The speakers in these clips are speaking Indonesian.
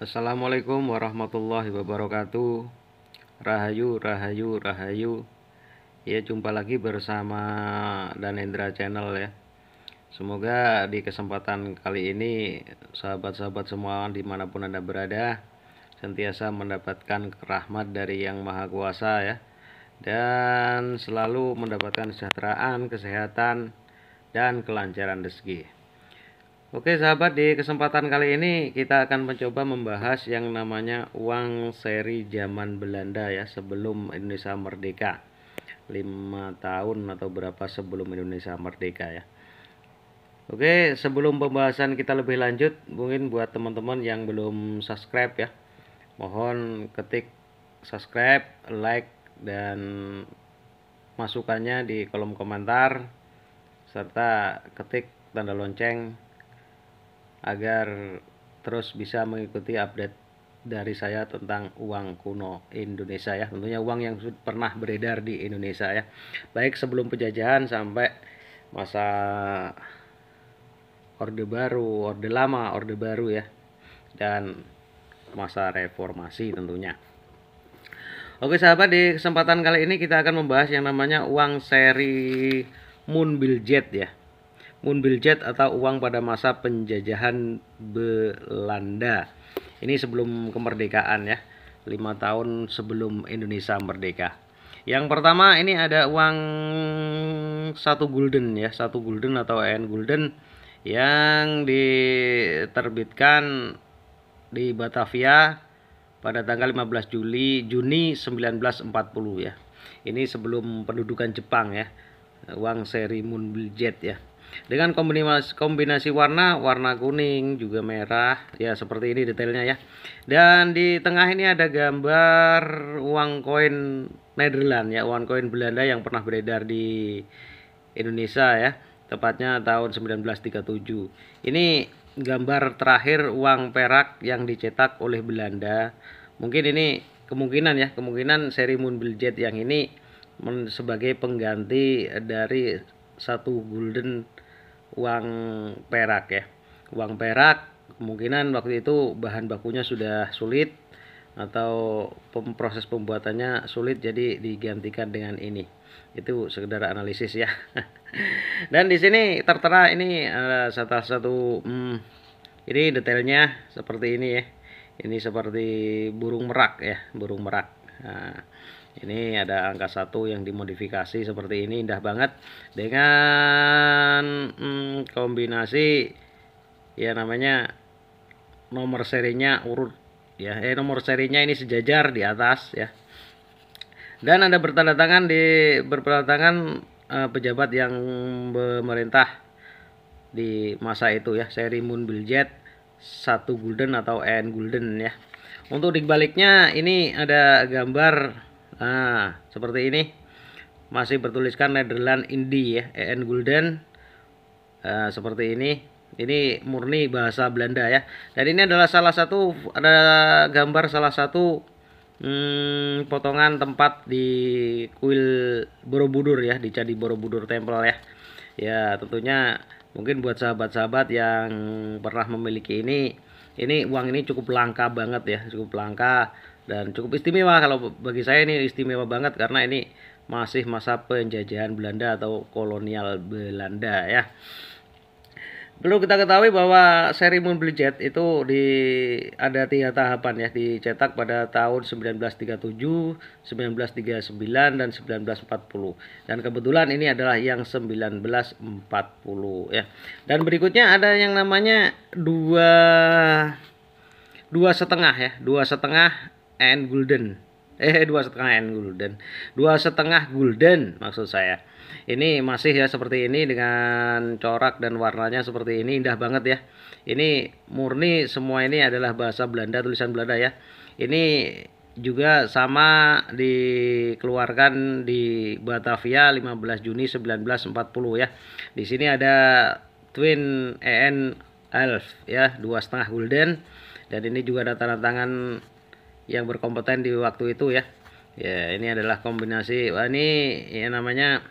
Assalamualaikum warahmatullahi wabarakatuh. Rahayu, rahayu, rahayu. Ya, jumpa lagi bersama Danendra Channel ya. Semoga di kesempatan kali ini sahabat-sahabat semua dimanapun Anda berada sentiasa mendapatkan rahmat dari Yang Maha Kuasa ya, dan selalu mendapatkan kesejahteraan, kesehatan, dan kelancaran rezeki. Oke sahabat, di kesempatan kali ini kita akan mencoba membahas yang namanya uang seri zaman Belanda ya, sebelum Indonesia merdeka, 5 tahun atau berapa sebelum Indonesia merdeka ya. Oke, sebelum pembahasan kita lebih lanjut, mungkin buat teman-teman yang belum subscribe ya, mohon ketik subscribe, like, dan masukannya di kolom komentar, serta ketik tanda lonceng agar terus bisa mengikuti update dari saya tentang uang kuno Indonesia ya. Tentunya uang yang pernah beredar di Indonesia ya, baik sebelum penjajahan sampai masa Orde Baru, Orde Lama, Orde Baru ya, dan masa reformasi tentunya. Oke sahabat, di kesempatan kali ini kita akan membahas yang namanya uang seri Moonbiljet ya. Moonbiljet atau uang pada masa penjajahan Belanda. Ini sebelum kemerdekaan ya, 5 tahun sebelum Indonesia merdeka. Yang pertama ini ada uang 1 gulden ya, 1 gulden atau 1 gulden yang diterbitkan di Batavia pada tanggal 15 Juni 1940 ya. Ini sebelum pendudukan Jepang ya. Uang seri Moonbiljet ya, dengan kombinasi warna kuning juga merah ya, seperti ini detailnya ya. Dan di tengah ini ada gambar uang koin Nederland ya, uang koin Belanda yang pernah beredar di Indonesia ya, tepatnya tahun 1937. Ini gambar terakhir uang perak yang dicetak oleh Belanda. Mungkin ini kemungkinan seri Moonbiljet yang ini sebagai pengganti dari 1 gulden uang perak ya. Uang perak kemungkinan waktu itu bahan bakunya sudah sulit atau proses pembuatannya sulit, jadi digantikan dengan ini. Itu sekedar analisis ya. Dan di sini tertera ini salah satu ini detailnya seperti ini ya. Ini seperti burung merak ya, burung merak. Nah, ini ada angka 1 yang dimodifikasi seperti ini, indah banget, dengan kombinasi ya, namanya nomor serinya urut ya, nomor serinya ini sejajar di atas ya. Dan ada bertanda tangan pejabat yang memerintah di masa itu ya, seri Moonbiljet 1 gulden atau 1 gulden ya. Untuk di baliknya ini ada gambar seperti ini, masih bertuliskan Nederland Indie ya, 1 gulden seperti ini murni bahasa Belanda ya. Dan ini adalah ada gambar salah satu potongan tempat di kuil Borobudur ya, di Candi Borobudur Temple ya. Ya, tentunya mungkin buat sahabat-sahabat yang pernah memiliki ini uang ini cukup langka banget ya, cukup langka dan cukup istimewa. Kalau bagi saya ini istimewa banget karena ini masih masa penjajahan Belanda atau kolonial Belanda ya. Perlu kita ketahui bahwa seri Moonbiljet itu ada 3 tahapan ya, dicetak pada tahun 1937, 1939, dan 1940. Dan kebetulan ini adalah yang 1940 ya. Dan berikutnya ada yang namanya dua setengah ya, 2,5 N gulden. 2,5 N gulden. 2,5 gulden maksud saya. Ini masih ya seperti ini dengan corak dan warnanya seperti ini, indah banget ya. Ini murni semua ini adalah bahasa Belanda, tulisan Belanda ya. Ini juga sama dikeluarkan di Batavia 15 Juni 1940 ya. Di sini ada Twin EN Elf ya, 2,5 gulden. Dan ini juga ada tanda tangan yang berkompeten di waktu itu ya. Ya, ini adalah kombinasi. Wah, ini ya namanya,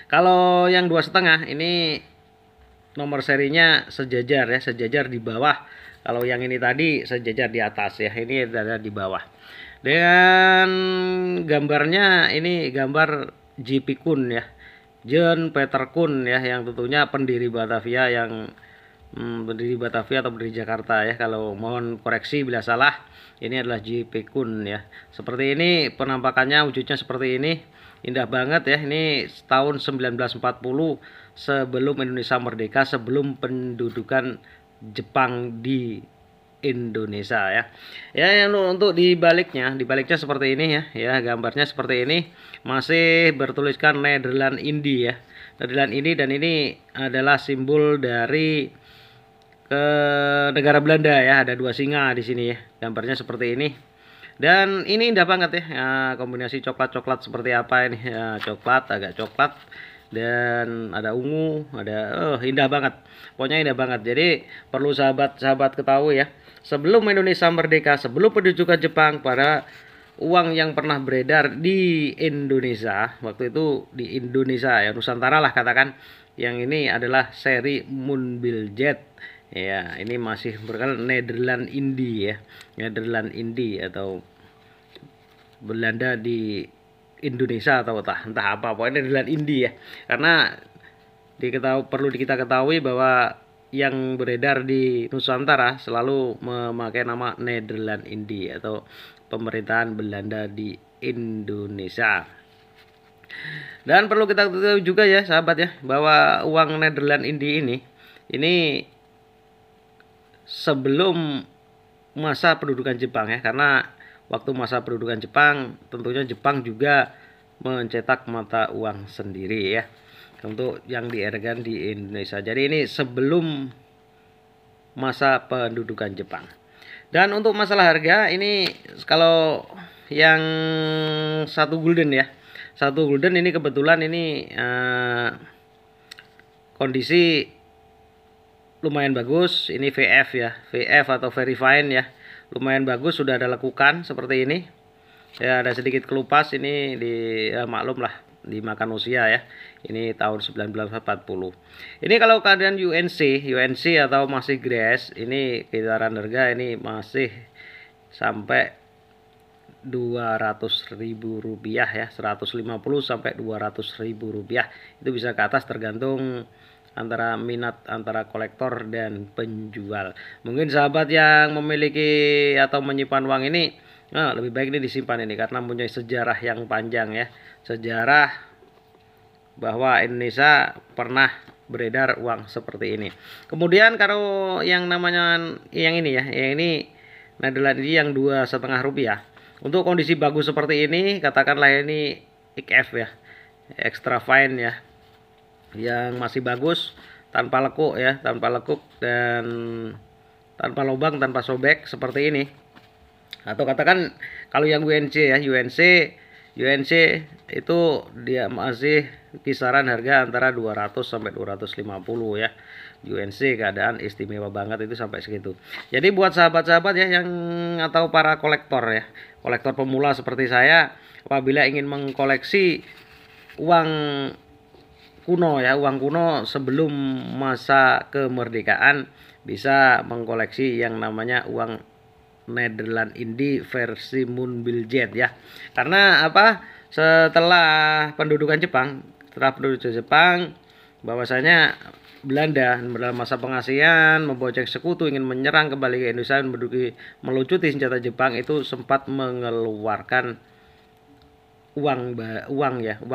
kalau yang 2,5 ini nomor serinya sejajar ya, sejajar di bawah Kalau yang ini tadi sejajar di atas ya, ini ada di bawah. Dengan gambarnya ini gambar J.P. Kuhn ya, John Peter Kuhn ya, yang tentunya pendiri Batavia pendiri Batavia atau pendiri Jakarta ya. Kalau mohon koreksi bila salah. Ini adalah J.P. Kuhn ya. Seperti ini penampakannya, wujudnya seperti ini. Indah banget ya. Ini tahun 1940 sebelum Indonesia merdeka, sebelum pendudukan Jepang di Indonesia ya. Ya, untuk dibaliknya seperti ini ya. Ya, gambarnya seperti ini. Masih bertuliskan Nederland Indie ya. Nederland Indie, dan ini adalah simbol dari ke negara Belanda ya. Ada dua singa di sini ya. Gambarnya seperti ini. Dan ini indah banget ya. Kombinasi coklat-coklat seperti apa ini ya, coklat, agak coklat, dan ada ungu, ada indah banget. Pokoknya indah banget. Jadi perlu sahabat-sahabat ketahui ya. Sebelum Indonesia merdeka, sebelum pendudukan Jepang, pada uang yang pernah beredar di Indonesia, waktu itu di Indonesia ya, Nusantara lah katakan, yang ini adalah seri Moonbill Jet. Ya, ini masih berkala Nederland Indie ya. Nederland Indie atau Belanda di Indonesia atau entah apa, pokoknya Nederland Indie ya. Karena perlu kita ketahui bahwa yang beredar di Nusantara selalu memakai nama Nederland Indie atau pemerintahan Belanda di Indonesia. Dan perlu kita ketahui juga ya sahabat ya, bahwa uang Nederland Indie ini sebelum masa pendudukan Jepang ya, karena waktu masa pendudukan Jepang tentunya Jepang juga mencetak mata uang sendiri ya, untuk yang diedarkan di Indonesia. Jadi ini sebelum masa pendudukan Jepang. Dan untuk masalah harga ini, kalau yang 1 gulden ya, 1 gulden ini kebetulan ini kondisi lumayan bagus. Ini VF ya, VF atau very fine ya, lumayan bagus, sudah ada lekukan seperti ini ya, ada sedikit kelupas ini maklum lah, dimakan usia ya. Ini tahun 1940. Ini kalau keadaan UNC atau masih grass, ini kisaran harga ini masih sampai 200.000 rupiah ya, 150 sampai 200.000 rupiah. Itu bisa ke atas, tergantung antara minat antara kolektor dan penjual. Mungkin sahabat yang memiliki atau menyimpan uang ini, lebih baik ini disimpan ini, karena punya sejarah yang panjang ya. Sejarah bahwa Indonesia pernah beredar uang seperti ini. Kemudian kalau yang namanya yang ini ya, yang ini Nederland ini yang 2,5 rupiah. Untuk kondisi bagus seperti ini, katakanlah ini XF ya, extra fine ya, yang masih bagus, tanpa lekuk ya, tanpa lekuk dan tanpa lubang, tanpa sobek seperti ini. Atau katakan kalau yang UNC ya, UNC itu dia masih kisaran harga antara 200 sampai 250 ya. UNC keadaan istimewa banget itu sampai segitu. Jadi buat sahabat-sahabat ya yang atau para kolektor ya, kolektor pemula seperti saya, apabila ingin mengkoleksi uang kuno ya, uang kuno sebelum masa kemerdekaan, bisa mengkoleksi yang namanya uang Nederland Indie versi Moonbill Jet ya. Karena apa? Setelah pendudukan Jepang, bahwasanya Belanda dalam masa pengasihan memboceng sekutu, ingin menyerang kembali ke Indonesia, melucuti senjata Jepang, itu sempat mengeluarkan uang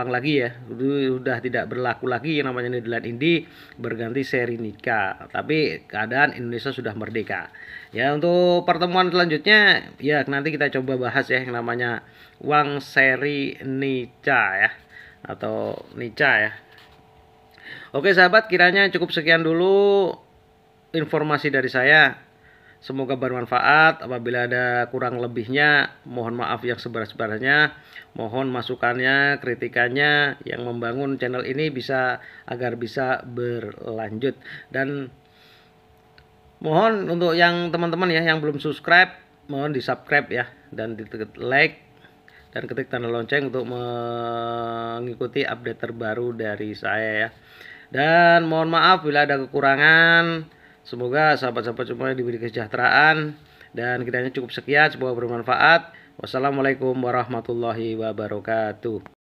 lagi ya. Sudah tidak berlaku lagi yang namanya Nederland Indie, berganti seri Nika. Tapi keadaan Indonesia sudah merdeka. Ya, untuk pertemuan selanjutnya ya nanti kita coba bahas ya yang namanya uang seri Nica ya, atau Nica ya. Oke sahabat, kiranya cukup sekian dulu informasi dari saya. Semoga bermanfaat. Apabila ada kurang lebihnya, mohon maaf yang sebenar-benarnya. Mohon masukannya, kritikannya yang membangun channel ini agar bisa berlanjut. Dan mohon untuk yang teman-teman ya yang belum subscribe, mohon di subscribe ya, dan di like dan ketik tanda lonceng untuk mengikuti update terbaru dari saya ya. Dan mohon maaf bila ada kekurangan. Semoga sahabat-sahabat semuanya diberi kesejahteraan, dan kiranya cukup sekian, semoga bermanfaat. Wassalamualaikum warahmatullahi wabarakatuh.